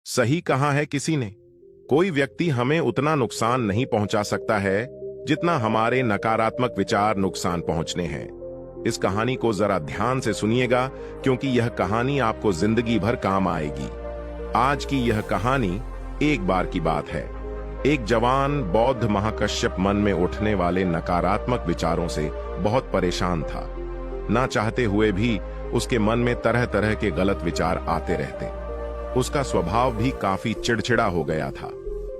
सही कहा है किसी ने, कोई व्यक्ति हमें उतना नुकसान नहीं पहुंचा सकता है जितना हमारे नकारात्मक विचार नुकसान पहुंचने हैं। इस कहानी को जरा ध्यान से सुनिएगा, क्योंकि यह कहानी आपको जिंदगी भर काम आएगी। आज की यह कहानी एक बार की बात है। एक जवान बौद्ध महाकश्यप मन में उठने वाले नकारात्मक विचारों से बहुत परेशान था। ना चाहते हुए भी उसके मन में तरह तरह के गलत विचार आते रहते। उसका स्वभाव भी काफी चिड़चिड़ा हो गया था।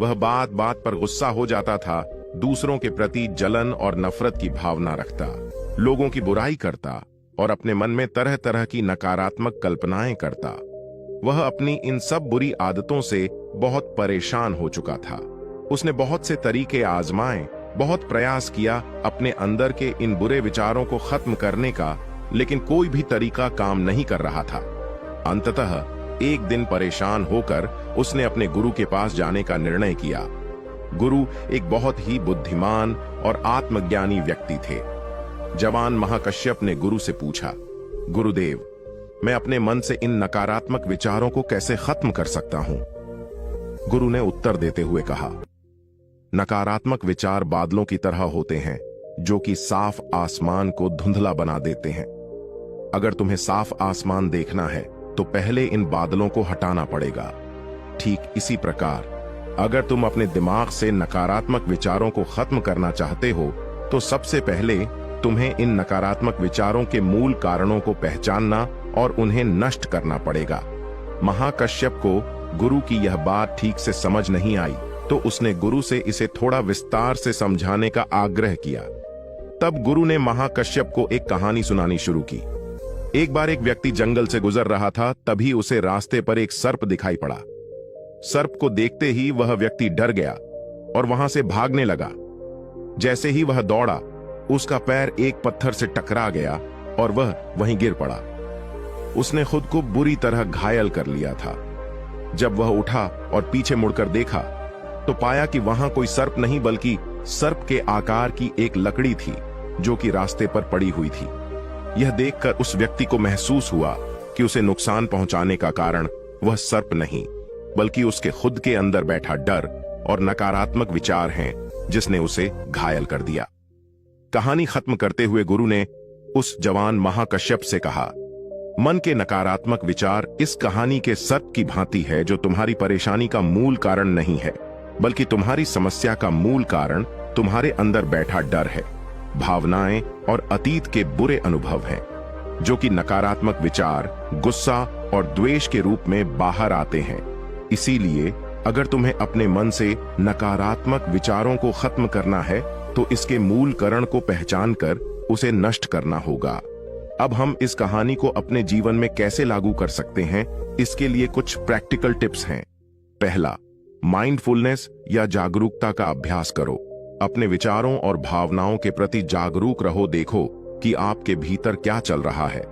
वह बात बात पर गुस्सा हो जाता था, दूसरों के प्रति जलन और नफरत की भावना रखता, लोगों की बुराई करता और अपने मन में तरह तरह की नकारात्मक कल्पनाएं करता। वह अपनी इन सब बुरी आदतों से बहुत परेशान हो चुका था। उसने बहुत से तरीके आजमाए, बहुत प्रयास किया अपने अंदर के इन बुरे विचारों को खत्म करने का, लेकिन कोई भी तरीका काम नहीं कर रहा था। अंततः एक दिन परेशान होकर उसने अपने गुरु के पास जाने का निर्णय किया। गुरु एक बहुत ही बुद्धिमान और आत्मज्ञानी व्यक्ति थे। जवान महाकश्यप ने गुरु से पूछा, गुरुदेव, मैं अपने मन से इन नकारात्मक विचारों को कैसे खत्म कर सकता हूं? गुरु ने उत्तर देते हुए कहा, नकारात्मक विचार बादलों की तरह होते हैं जो कि साफ आसमान को धुंधला बना देते हैं। अगर तुम्हें साफ आसमान देखना है तो पहले इन बादलों को हटाना पड़ेगा। ठीक इसी प्रकार अगर तुम अपने दिमाग से नकारात्मक विचारों को खत्म करना चाहते हो तो सबसे पहले तुम्हें इन नकारात्मक विचारों के मूल कारणों को पहचानना और उन्हें नष्ट करना पड़ेगा। महाकश्यप को गुरु की यह बात ठीक से समझ नहीं आई, तो उसने गुरु से इसे थोड़ा विस्तार से समझाने का आग्रह किया। तब गुरु ने महाकश्यप को एक कहानी सुनानी शुरू की। एक बार एक व्यक्ति जंगल से गुजर रहा था, तभी उसे रास्ते पर एक सर्प दिखाई पड़ा। सर्प को देखते ही वह व्यक्ति डर गया और वहां से भागने लगा। जैसे ही वह दौड़ा, उसका पैर एक पत्थर से टकरा गया और वह वहीं गिर पड़ा। उसने खुद को बुरी तरह घायल कर लिया था। जब वह उठा और पीछे मुड़कर देखा तो पाया कि वहां कोई सर्प नहीं बल्कि सर्प के आकार की एक लकड़ी थी जो कि रास्ते पर पड़ी हुई थी। यह देखकर उस व्यक्ति को महसूस हुआ कि उसे नुकसान पहुंचाने का कारण वह सर्प नहीं बल्कि उसके खुद के अंदर बैठा डर और नकारात्मक विचार हैं, जिसने उसे घायल कर दिया। कहानी खत्म करते हुए गुरु ने उस जवान महाकश्यप से कहा, मन के नकारात्मक विचार इस कहानी के सर्प की भांति है जो तुम्हारी परेशानी का मूल कारण नहीं है, बल्कि तुम्हारी समस्या का मूल कारण तुम्हारे अंदर बैठा डर है, भावनाएं और अतीत के बुरे अनुभव हैं, जो कि नकारात्मक विचार, गुस्सा और द्वेष के रूप में बाहर आते हैं। इसीलिए अगर तुम्हें अपने मन से नकारात्मक विचारों को खत्म करना है तो इसके मूल कारण को पहचान कर उसे नष्ट करना होगा। अब हम इस कहानी को अपने जीवन में कैसे लागू कर सकते हैं, इसके लिए कुछ प्रैक्टिकल टिप्स हैं। पहला, माइंडफुलनेस या जागरूकता का अभ्यास करो। अपने विचारों और भावनाओं के प्रति जागरूक रहो। देखो कि आपके भीतर क्या चल रहा है।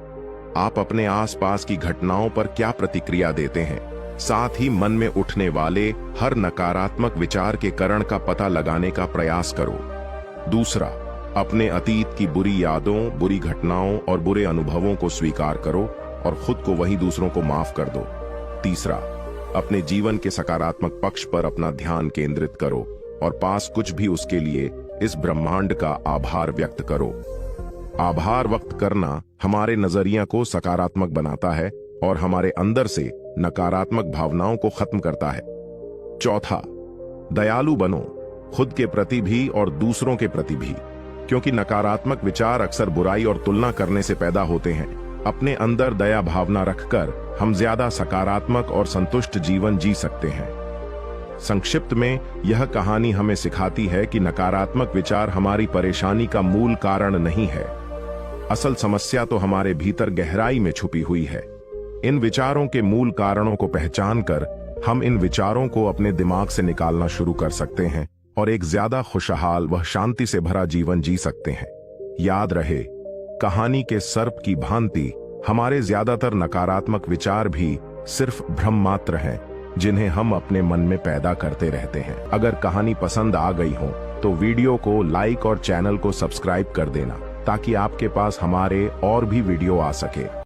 आप अपने आसपास की घटनाओं पर क्या प्रतिक्रिया देते हैं। साथ ही मन में उठने वाले हर नकारात्मक विचार के कारण का पता लगाने का प्रयास करो। दूसरा, अपने अतीत की बुरी यादों, बुरी घटनाओं और बुरे अनुभवों को स्वीकार करो और खुद को वहीं दूसरों को माफ कर दो। तीसरा, अपने जीवन के सकारात्मक पक्ष पर अपना ध्यान केंद्रित करो और पास कुछ भी उसके लिए इस ब्रह्मांड का आभार व्यक्त करो। आभार व्यक्त करना हमारे नजरिया को सकारात्मक बनाता है और हमारे अंदर से नकारात्मक भावनाओं को खत्म करता है। चौथा, दयालु बनो, खुद के प्रति भी और दूसरों के प्रति भी, क्योंकि नकारात्मक विचार अक्सर बुराई और तुलना करने से पैदा होते हैं। अपने अंदर दया भावना रखकर हम ज्यादा सकारात्मक और संतुष्ट जीवन जी सकते हैं। संक्षिप्त में यह कहानी हमें सिखाती है कि नकारात्मक विचार हमारी परेशानी का मूल कारण नहीं है। असल समस्या तो हमारे भीतर गहराई में छुपी हुई है। इन विचारों के मूल कारणों को पहचान कर हम इन विचारों को अपने दिमाग से निकालना शुरू कर सकते हैं और एक ज्यादा खुशहाल व शांति से भरा जीवन जी सकते हैं। याद रहे, कहानी के सर्प की भांति हमारे ज्यादातर नकारात्मक विचार भी सिर्फ भ्रम मात्र हैं, जिन्हें हम अपने मन में पैदा करते रहते हैं। अगर कहानी पसंद आ गई हो तो वीडियो को लाइक और चैनल को सब्सक्राइब कर देना, ताकि आपके पास हमारे और भी वीडियो आ सके।